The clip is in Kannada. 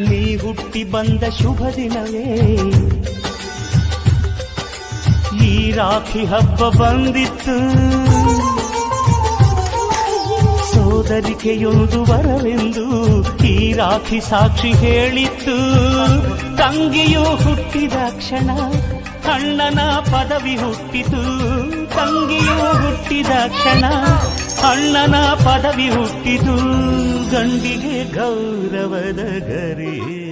ನೀ ಹುಟ್ಟಿ ಬಂದ ಶುಭ ದಿನವೇ ಈ ರಾಖಿ ಹಬ್ಬ ಬಂದಿತ್ತು. ಸೋದರಿಕೆಯೊಂದು ವರವೆಂದು ಈ ರಾಖಿ ಸಾಕ್ಷಿ ಹೇಳಿತ್ತು. ತಂಗಿಯು ಹುಟ್ಟಿದ ಕ್ಷಣ ಅಣ್ಣನ ಪದವಿ ಹುಟ್ಟಿತು. ತಂಗಿಯು ಹುಟ್ಟಿದ ಕ್ಷಣ ಅಣ್ಣನ ಪದವಿ ಹುಟ್ಟಿತು. ಗಂಡಿಗೆ ಗೌರವದ ಗರಿ.